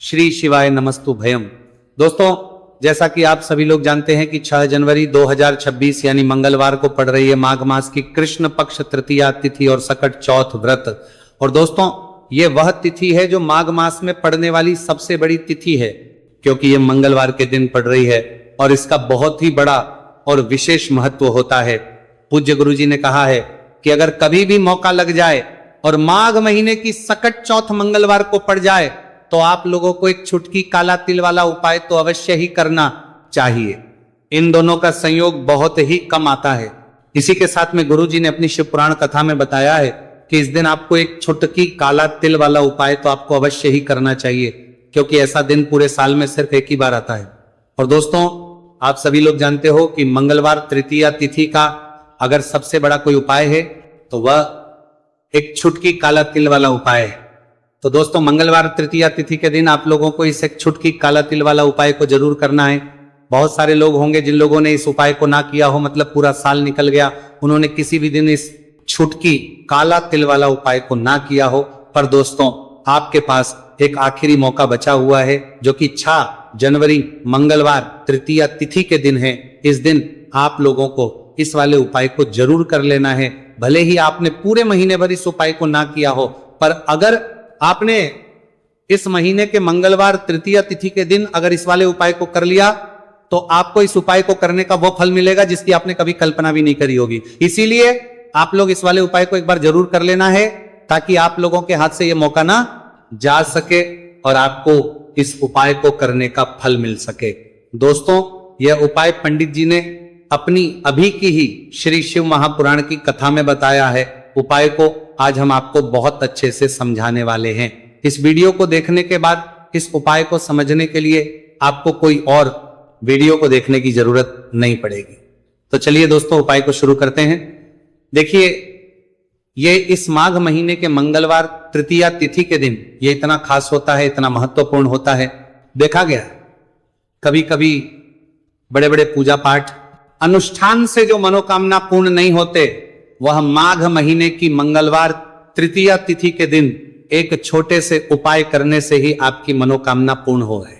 श्री शिवाय नमस्तु भयम। दोस्तों, जैसा कि आप सभी लोग जानते हैं कि 6 जनवरी 2026 यानी मंगलवार को पड़ रही है माघ मास की कृष्ण पक्ष तृतीया तिथि और सकट चौथ व्रत। और दोस्तों, ये वह तिथि है जो माघ मास में पड़ने वाली सबसे बड़ी तिथि है, क्योंकि ये मंगलवार के दिन पड़ रही है और इसका बहुत ही बड़ा और विशेष महत्व होता है। पूज्य गुरुजी ने कहा है कि अगर कभी भी मौका लग जाए और माघ महीने की सकट चौथ मंगलवार को पड़ जाए तो आप लोगों को एक चुटकी काला तिल वाला उपाय तो अवश्य ही करना चाहिए। इन दोनों का संयोग बहुत ही कम आता है। इसी के साथ में गुरुजी ने अपनी शिव पुराण कथा में बताया है कि इस दिन आपको एक चुटकी काला तिल वाला उपाय तो आपको अवश्य ही करना चाहिए, क्योंकि ऐसा दिन पूरे साल में सिर्फ एक ही बार आता है। और दोस्तों, आप सभी लोग जानते हो कि मंगलवार तृतीया तिथि का अगर सबसे बड़ा कोई उपाय है तो वह एक चुटकी काला तिल वाला उपाय है। तो दोस्तों, मंगलवार तृतीया तिथि के दिन आप लोगों को इस एक चुटकी काला तिल वाला उपाय को जरूर करना है। बहुत सारे लोग होंगे जिन लोगों ने इस उपाय को ना किया हो, मतलब पूरा साल निकल गया, उन्होंने किसी भी दिन इस चुटकी काला तिल वाला उपाय को ना किया हो। पर दोस्तों, आपके पास एक आखिरी मौका बचा हुआ है, जो कि 6 जनवरी मंगलवार तृतीया तिथि के दिन है। इस दिन आप लोगों को इस वाले उपाय को जरूर कर लेना है। भले ही आपने पूरे महीने भर इस उपाय को ना किया हो, पर अगर आपने इस महीने के मंगलवार तृतीया तिथि के दिन अगर इस वाले उपाय को कर लिया तो आपको इस उपाय को करने का वो फल मिलेगा जिसकी आपने कभी कल्पना भी नहीं करी होगी। इसीलिए आप लोग इस वाले उपाय को एक बार जरूर कर लेना है, ताकि आप लोगों के हाथ से ये मौका ना जा सके और आपको इस उपाय को करने का फल मिल सके। दोस्तों, यह उपाय पंडित जी ने अपनी अभी की ही श्री शिव महापुराण की कथा में बताया है। उपाय को आज हम आपको बहुत अच्छे से समझाने वाले हैं। इस वीडियो को देखने के बाद इस उपाय को समझने के लिए आपको कोई और वीडियो को देखने की जरूरत नहीं पड़ेगी। तो चलिए दोस्तों, उपाय को शुरू करते हैं। देखिए, ये इस माघ महीने के मंगलवार तृतीया तिथि के दिन ये इतना खास होता है, इतना महत्वपूर्ण होता है। देखा गया कभी कभी बड़े बड़े पूजा पाठ अनुष्ठान से जो मनोकामना पूर्ण नहीं होते, वह माघ महीने की मंगलवार तृतीया तिथि के दिन एक छोटे से उपाय करने से ही आपकी मनोकामना पूर्ण हो है।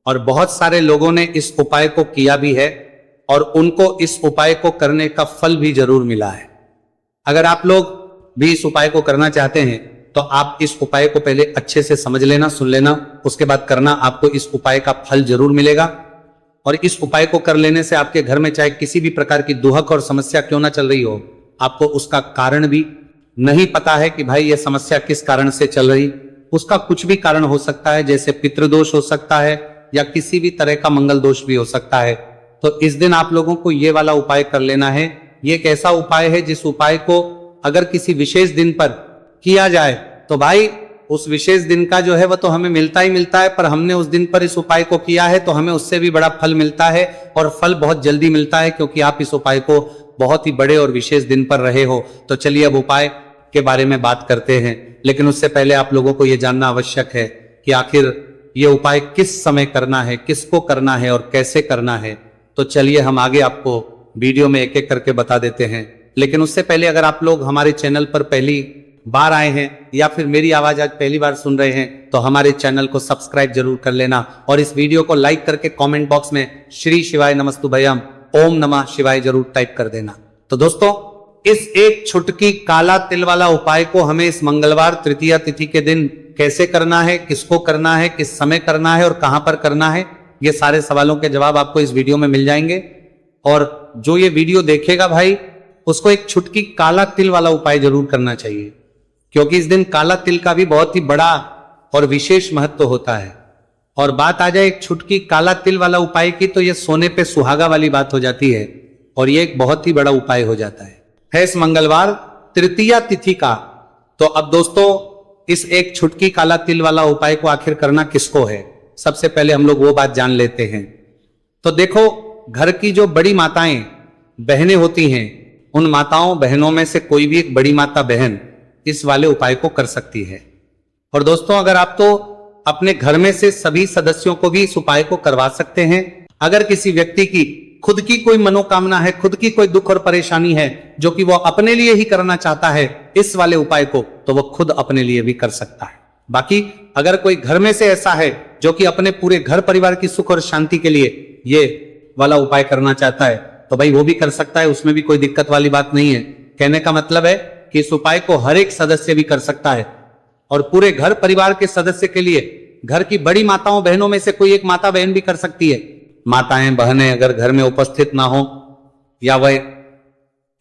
और बहुत सारे लोगों ने इस उपाय को किया भी है और उनको इस उपाय को करने का फल भी जरूर मिला है। अगर आप लोग भी इस उपाय को करना चाहते हैं तो आप इस उपाय को पहले अच्छे से समझ लेना, सुन लेना, उसके बाद करना। आपको इस उपाय का फल जरूर मिलेगा। और इस उपाय को कर लेने से आपके घर में चाहे किसी भी प्रकार की दुहक और समस्या क्यों ना चल रही हो, आपको उसका कारण भी नहीं पता है कि भाई ये समस्या किस कारण से चल रही, उसका कुछ भी कारण हो सकता है, जैसे पितृदोष हो सकता है या किसी भी तरह का मंगल दोष भी हो सकता है। तो इस दिन आप लोगों को ये वाला उपाय कर लेना है। ये एक ऐसा उपाय है जिस उपाय को अगर किसी विशेष दिन पर किया जाए तो भाई उस विशेष दिन का जो है वह तो हमें मिलता ही मिलता है, पर हमने उस दिन पर इस उपाय को किया है तो हमें उससे भी बड़ा फल मिलता है। और फल बहुत जल्दी मिलता है, क्योंकि आप इस उपाय को बहुत ही बड़े और विशेष दिन पर रहे हो। तो चलिए अब उपाय के बारे में बात करते हैं, लेकिन उससे पहले आप लोगों को यह जानना आवश्यक है कि आखिर यह उपाय किस समय करना है, किसको करना है और कैसे करना है। तो चलिए हम आगे आपको वीडियो में एक एक करके बता देते हैं। लेकिन उससे पहले अगर आप लोग हमारे चैनल पर पहली बार आए हैं या फिर मेरी आवाज आज पहली बार सुन रहे हैं तो हमारे चैनल को सब्सक्राइब जरूर कर लेना और इस वीडियो को लाइक करके कमेंट बॉक्स में श्री शिवाय नमस्तु भयम ओम नमः शिवाय जरूर टाइप कर देना। तो दोस्तों, इस एक चुटकी काला तिल वाला उपाय को हमें इस मंगलवार तृतीया तिथि के दिन कैसे करना है, किसको करना है, किस समय करना है और कहां पर करना है, ये सारे सवालों के जवाब आपको इस वीडियो में मिल जाएंगे। और जो ये वीडियो देखेगा भाई, उसको एक चुटकी काला तिल वाला उपाय जरूर करना चाहिए, क्योंकि इस दिन काला तिल का भी बहुत ही बड़ा और विशेष महत्व होता है। और बात आ जाए एक चुटकी काला तिल वाला उपाय की, तो ये सोने पे सुहागा वाली बात हो जाती है और ये एक बहुत ही बड़ा उपाय हो जाता है इस मंगलवार तृतीया तिथि का। तो अब दोस्तों, इस एक चुटकी काला तिल वाला उपाय को आखिर करना किसको है, सबसे पहले हम लोग वो बात जान लेते हैं। तो देखो, घर की जो बड़ी माताएं बहनें होती हैं, उन माताओं बहनों में से कोई भी एक बड़ी माता बहन इस वाले उपाय को कर सकती है। और दोस्तों, अगर आप तो अपने घर में से सभी सदस्यों को भी इस उपाय को करवा सकते हैं। अगर किसी व्यक्ति की खुद की कोई मनोकामना है, खुद की कोई दुख और परेशानी है जो कि वो अपने लिए ही करना चाहता है इस वाले उपाय को, तो वो खुद अपने लिए भी कर सकता है। बाकी अगर कोई घर में से ऐसा है जो कि अपने पूरे घर परिवार की सुख और शांति के लिए ये वाला उपाय करना चाहता है तो भाई वो भी कर सकता है, उसमें भी कोई दिक्कत वाली बात नहीं है। कहने का मतलब है कि इस उपाय को हर एक सदस्य भी कर सकता है और पूरे घर परिवार के सदस्य के लिए घर की बड़ी माताओं बहनों में से कोई एक माता बहन भी कर सकती है। माताएं बहनें अगर घर में उपस्थित ना हो या वह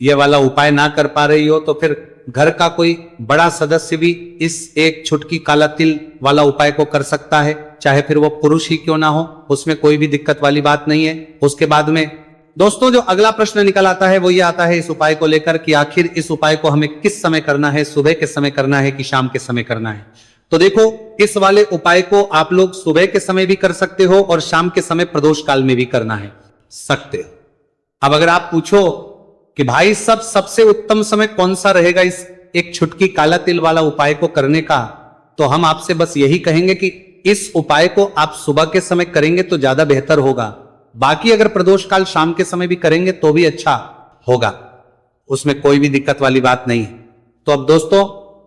ये वाला उपाय ना कर पा रही हो तो फिर घर का कोई बड़ा सदस्य भी इस एक छुटकी काला तिल वाला उपाय को कर सकता है, चाहे फिर वो पुरुष ही क्यों ना हो, उसमें कोई भी दिक्कत वाली बात नहीं है। उसके बाद में दोस्तों जो अगला प्रश्न निकल आता है वो ये आता है इस उपाय को लेकर कि आखिर इस उपाय को हमें किस समय करना है, सुबह के समय करना है कि शाम के समय करना है। तो देखो इस वाले उपाय को आप लोग सुबह के समय भी कर सकते हो और शाम के समय प्रदोष काल में भी करना है सकते हो। अब अगर आप पूछो कि भाई सबसे उत्तम समय कौन सा रहेगा इस एक छुटकी काला तिल वाला उपाय को करने का, तो हम आपसे बस यही कहेंगे कि इस उपाय को आप सुबह के समय करेंगे तो ज्यादा बेहतर होगा। बाकी अगर प्रदोष काल शाम के समय भी करेंगे तो भी अच्छा होगा, उसमें कोई भी दिक्कत वाली बात नहीं है। तो अब दोस्तों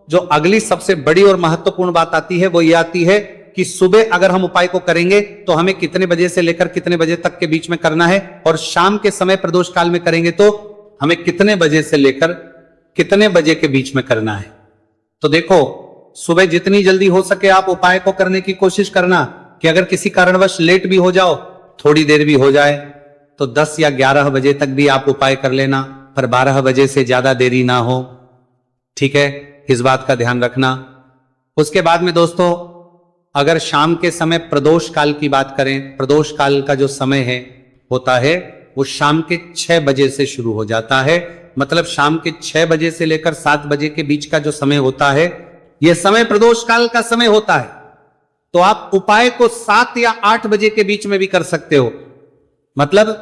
जो अगली सबसे बड़ी और महत्वपूर्ण बात आती है वो ये आती है कि सुबह अगर हम उपाय को करेंगे तो हमें कितने बजे से लेकर कितने बजे तक के बीच में करना है और शाम के समय प्रदोष काल में करेंगे तो हमें कितने बजे से लेकर कितने बजे के बीच में करना है। तो देखो सुबह जितनी जल्दी हो सके आप उपाय को करने की कोशिश करना कि अगर किसी कारणवश लेट भी हो जाओ, थोड़ी देर भी हो जाए तो 10 या 11 बजे तक भी आप उपाय कर लेना, पर 12 बजे से ज्यादा देरी ना हो, ठीक है, इस बात का ध्यान रखना। उसके बाद में दोस्तों अगर शाम के समय प्रदोष काल की बात करें, प्रदोष काल का जो समय है होता है वो शाम के 6 बजे से शुरू हो जाता है। मतलब शाम के 6 बजे से लेकर 7 बजे के बीच का जो समय होता है यह समय प्रदोष काल का समय होता है। तो आप उपाय को 7 या 8 बजे के बीच में भी कर सकते हो। मतलब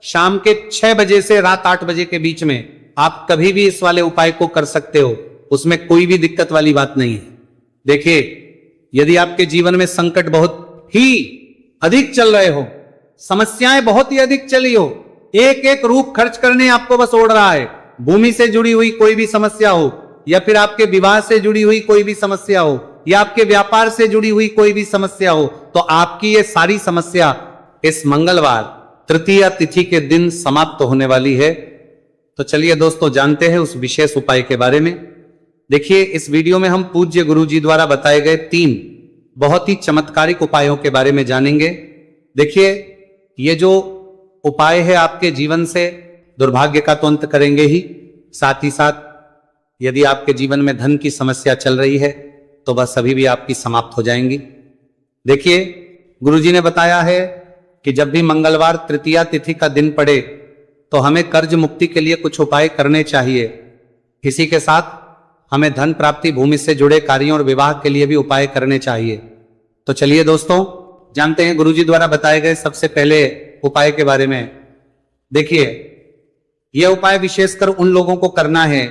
शाम के 6 बजे से रात 8 बजे के बीच में आप कभी भी इस वाले उपाय को कर सकते हो, उसमें कोई भी दिक्कत वाली बात नहीं है। देखिए यदि आपके जीवन में संकट बहुत ही अधिक चल रहे हो, समस्याएं बहुत ही अधिक चली हो, एक एक रूप खर्च करने आपको बस ओढ़ रहा है, भूमि से जुड़ी हुई कोई भी समस्या हो या फिर आपके विवाह से जुड़ी हुई कोई भी समस्या हो या आपके व्यापार से जुड़ी हुई कोई भी समस्या हो, तो आपकी ये सारी समस्या इस मंगलवार तृतीया तिथि के दिन समाप्त होने वाली है। तो चलिए दोस्तों जानते हैं उस विशेष उपाय के बारे में। देखिए इस वीडियो में हम पूज्य गुरु जी द्वारा बताए गए 3 बहुत ही चमत्कारिक उपायों के बारे में जानेंगे। देखिए ये जो उपाय है आपके जीवन से दुर्भाग्य का तो अंत करेंगे ही, साथ ही साथ यदि आपके जीवन में धन की समस्या चल रही है तो वह सभी भी आपकी समाप्त हो जाएंगी। देखिए गुरुजी ने बताया है कि जब भी मंगलवार तृतीया तिथि का दिन पड़े तो हमें कर्ज मुक्ति के लिए कुछ उपाय करने चाहिए। इसी के साथ हमें धन प्राप्ति, भूमि से जुड़े कार्यों और विवाह के लिए भी उपाय करने चाहिए। तो चलिए दोस्तों जानते हैं गुरुजी द्वारा बताए गए सबसे पहले उपाय के बारे में। देखिए यह उपाय विशेषकर उन लोगों को करना है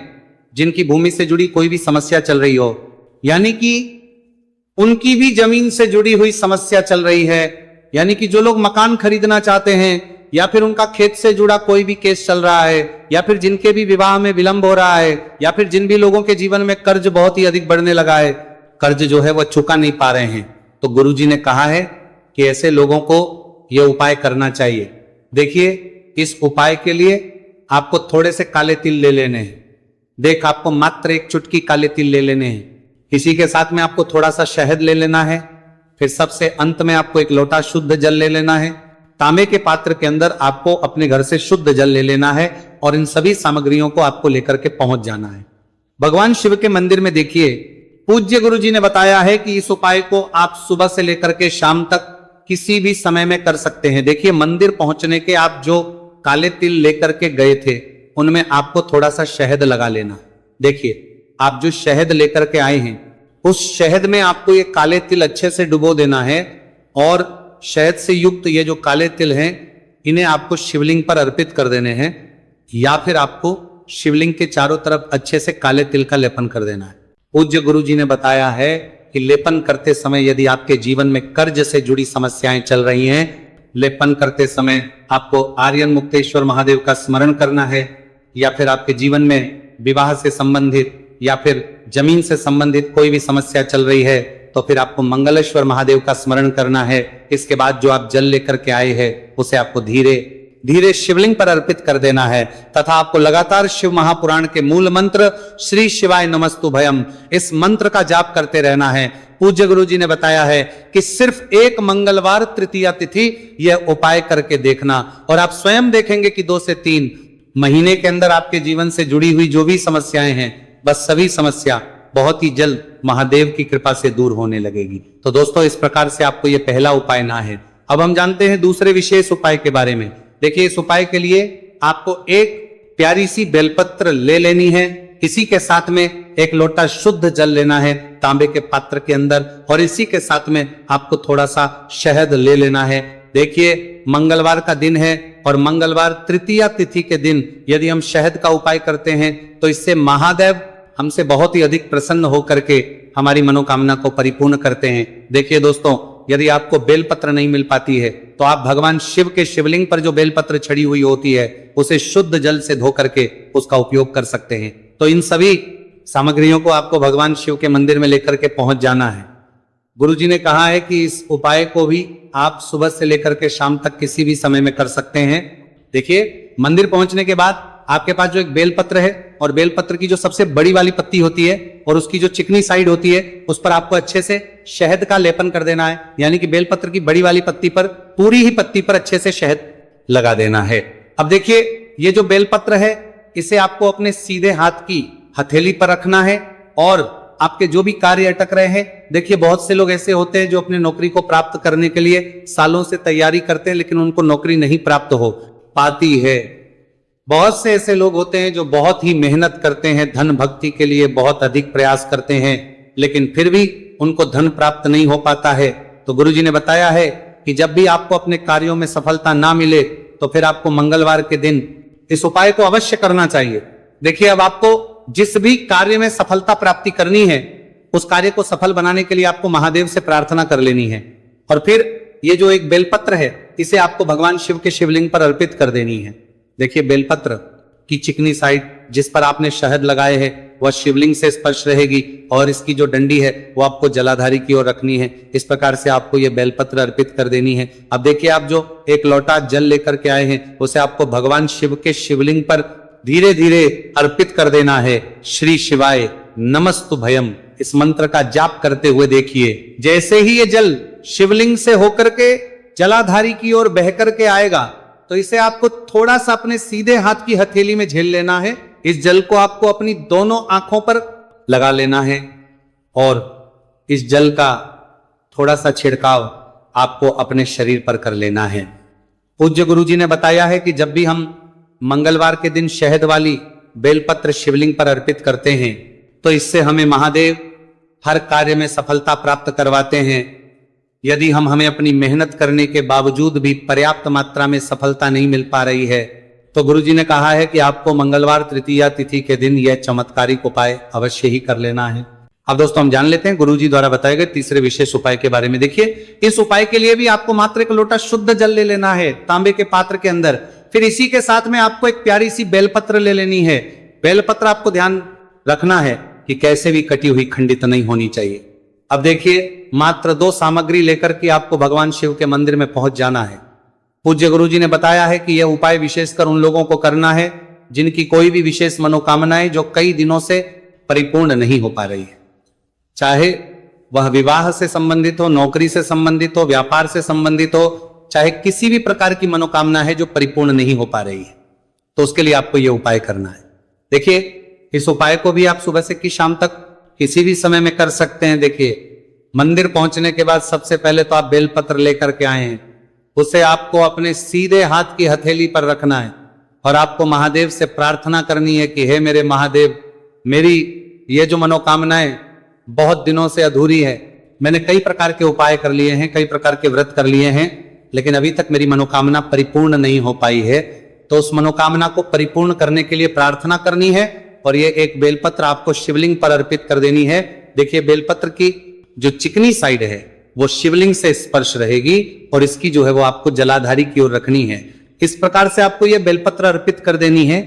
जिनकी भूमि से जुड़ी कोई भी समस्या चल रही हो, यानी कि उनकी भी जमीन से जुड़ी हुई समस्या चल रही है, यानी कि जो लोग मकान खरीदना चाहते हैं या फिर उनका खेत से जुड़ा कोई भी केस चल रहा है या फिर जिनके भी विवाह में विलंब हो रहा है या फिर जिन भी लोगों के जीवन में कर्ज बहुत ही अधिक बढ़ने लगा है, कर्ज जो है वह चुका नहीं पा रहे हैं, तो गुरुजी ने कहा है कि ऐसे लोगों को यह उपाय करना चाहिए। देखिए इस उपाय के लिए आपको थोड़े से काले तिल ले लेने हैं। देख आपको मात्र 1 चुटकी काले तिल ले लेने हैं। इसी के साथ में आपको थोड़ा सा शहद ले लेना है। फिर सबसे अंत में आपको 1 लोटा शुद्ध जल ले लेना है। तांबे के पात्र के अंदर आपको अपने घर से शुद्ध जल ले लेना है और इन सभी सामग्रियों को आपको लेकर के पहुंच जाना है। भगवान शिव के मंदिर में देखिए पूज्य गुरु जी ने बताया है कि इस उपाय को आप सुबह से लेकर के शाम तक किसी भी समय में कर सकते हैं। देखिए मंदिर पहुंचने के आप जो काले तिल लेकर के गए थे उनमें आपको थोड़ा सा शहद लगा लेना। देखिए आप जो शहद लेकर के आए हैं उस शहद में आपको ये काले तिल अच्छे से डुबो देना है और शहद से युक्त ये जो काले तिल हैं इन्हें आपको शिवलिंग पर अर्पित कर देने हैं या फिर आपको शिवलिंग के चारों तरफ अच्छे से काले तिल का लेपन कर देना है। पूज्य गुरु जी ने बताया है कि लेपन करते समय यदि आपके जीवन में कर्ज से जुड़ी समस्याएं चल रही हैं, लेपन करते समय आपको आर्यन मुक्तेश्वर महादेव का स्मरण करना है या फिर आपके जीवन में विवाह से संबंधित या फिर जमीन से संबंधित कोई भी समस्या चल रही है तो फिर आपको मंगलेश्वर महादेव का स्मरण करना है। इसके बाद जो आप जल लेकर के आए हैं उसे आपको धीरे धीरे शिवलिंग पर अर्पित कर देना है तथा आपको लगातार शिव महापुराण के मूल मंत्र श्री शिवाय नमस्तुभयम इस मंत्र का जाप करते रहना है। पूज्य गुरु जी ने बताया है कि सिर्फ एक मंगलवार तृतीया तिथि यह उपाय करके देखना और आप स्वयं देखेंगे कि 2 से 3 महीने के अंदर आपके जीवन से जुड़ी हुई जो भी समस्याएं हैं बस सभी समस्या बहुत ही जल्द महादेव की कृपा से दूर होने लगेगी। तो दोस्तों इस प्रकार से आपको यह पहला उपाय ना है। अब हम जानते हैं दूसरे विशेष उपाय के बारे में। देखिए इस उपाय के लिए आपको एक प्यारी सी बेलपत्र ले लेनी है। इसी के साथ में एक लोटा शुद्ध जल लेना है तांबे के पात्र के अंदर और इसी के साथ में आपको थोड़ा सा शहद ले लेना है। देखिए मंगलवार का दिन है और मंगलवार तृतीया तिथि के दिन यदि हम शहद का उपाय करते हैं तो इससे महादेव हमसे बहुत ही अधिक प्रसन्न होकर के हमारी मनोकामना को परिपूर्ण करते हैं। देखिए दोस्तों यदि आपको बेलपत्र नहीं मिल पाती है तो आप भगवान शिव के शिवलिंग पर जो बेलपत्र छड़ी हुई होती है उसे शुद्ध जल से धो करके उसका उपयोग कर सकते हैं। तो इन सभी सामग्रियों को आपको भगवान शिव के मंदिर में लेकर के पहुंच जाना है। गुरु जी ने कहा है कि इस उपाय को भी आप सुबह से लेकर के शाम तक किसी भी समय में कर सकते हैं। देखिए मंदिर पहुंचने के बाद आपके पास जो एक बेलपत्र है और बेलपत्र की जो सबसे बड़ी वाली पत्ती होती है और उसकी जो चिकनी साइड होती है उस पर आपको अच्छे से शहद का लेपन कर देना है। यानी कि बेलपत्र की बड़ी वाली पत्ती पर पूरी ही पत्ती पर अच्छे से शहद लगा देना है। अब देखिए ये जो बेलपत्र है इसे आपको अपने सीधे हाथ की हथेली पर रखना है और आपके जो भी कार्य अटक रहे हैं। देखिए बहुत से लोग ऐसे होते हैं जो अपने नौकरी को प्राप्त करने के लिए सालों से तैयारी करते हैं लेकिन उनको नौकरी नहीं प्राप्त हो पाती है। बहुत से ऐसे लोग होते हैं जो बहुत ही मेहनत करते हैं, धन भक्ति के लिए बहुत अधिक प्रयास करते हैं लेकिन फिर भी उनको धन प्राप्त नहीं हो पाता है। तो गुरुजी ने बताया है कि जब भी आपको अपने कार्यों में सफलता ना मिले तो फिर आपको मंगलवार के दिन इस उपाय को अवश्य करना चाहिए। देखिए अब आपको जिस भी कार्य में सफलता प्राप्ति करनी है उस कार्य को सफल बनाने के लिए आपको महादेव से प्रार्थना कर लेनी है और फिर ये जो एक बेलपत्र है इसे आपको भगवान शिव के शिवलिंग पर अर्पित कर देनी है। देखिए बेलपत्र की चिकनी साइड जिस पर आपने शहद लगाए हैं वह शिवलिंग से स्पर्श रहेगी और इसकी जो डंडी है वो आपको जलाधारी की ओर रखनी है। इस प्रकार से आपको ये बेलपत्र अर्पित कर देनी है। अब देखिए आप जो एक लोटा जल लेकर के आए हैं उसे आपको भगवान शिव के शिवलिंग पर धीरे धीरे अर्पित कर देना है। श्री शिवाय नमस्तुभयम इस मंत्र का जाप करते हुए देखिए जैसे ही ये जल शिवलिंग से होकर के जलाधारी की ओर बह करके आएगा तो इसे आपको थोड़ा सा अपने सीधे हाथ की हथेली में झेल लेना है। इस जल को आपको अपनी दोनों आंखों पर लगा लेना है और इस जल का थोड़ा सा छिड़काव आपको अपने शरीर पर कर लेना है। पूज्य गुरु जी ने बताया है कि जब भी हम मंगलवार के दिन शहद वाली बेलपत्र शिवलिंग पर अर्पित करते हैं तो इससे हमें महादेव हर कार्य में सफलता प्राप्त करवाते हैं। यदि हमें अपनी मेहनत करने के बावजूद भी पर्याप्त मात्रा में सफलता नहीं मिल पा रही है तो गुरुजी ने कहा है कि आपको मंगलवार तृतीया तिथि के दिन यह चमत्कारिक उपाय अवश्य ही कर लेना है। अब दोस्तों हम जान लेते हैं गुरुजी द्वारा बताए गए तीसरे विशेष उपाय के बारे में। देखिए इस उपाय के लिए भी आपको मात्र एक लोटा शुद्ध जल ले लेना है तांबे के पात्र के अंदर। फिर इसी के साथ में आपको एक प्यारी सी बेलपत्र ले लेनी है। बेलपत्र आपको ध्यान रखना है कि कैसे भी कटी हुई खंडित नहीं होनी चाहिए। अब देखिए मात्र 2 सामग्री लेकर के आपको भगवान शिव के मंदिर में पहुंच जाना है। पूज्य गुरु जी ने बताया है कि यह उपाय विशेषकर उन लोगों को करना है जिनकी कोई भी विशेष मनोकामनाएं जो कई दिनों से परिपूर्ण नहीं हो पा रही है, चाहे वह विवाह से संबंधित हो, नौकरी से संबंधित हो, व्यापार से संबंधित हो, चाहे किसी भी प्रकार की मनोकामना है जो परिपूर्ण नहीं हो पा रही है तो उसके लिए आपको यह उपाय करना है। देखिए इस उपाय को भी आप सुबह से की शाम तक किसी भी समय में कर सकते हैं। देखिए मंदिर पहुंचने के बाद सबसे पहले तो आप बेलपत्र लेकर के आए हैं, उसे आपको अपने सीधे हाथ की हथेली पर रखना है और आपको महादेव से प्रार्थना करनी है कि हे मेरे महादेव, मेरी ये जो मनोकामनाएं बहुत दिनों से अधूरी है, मैंने कई प्रकार के उपाय कर लिए हैं, कई प्रकार के व्रत कर लिए हैं लेकिन अभी तक मेरी मनोकामना परिपूर्ण नहीं हो पाई है। तो उस मनोकामना को परिपूर्ण करने के लिए प्रार्थना करनी है और ये एक बेलपत्र आपको शिवलिंग पर अर्पित कर देनी है। देखिए बेलपत्र की जो चिकनी साइड है वो शिवलिंग से स्पर्श रहेगी और इसकी जो है वो आपको जलाधारी की ओर रखनी है। इस प्रकार से आपको यह बेलपत्र अर्पित कर देनी है।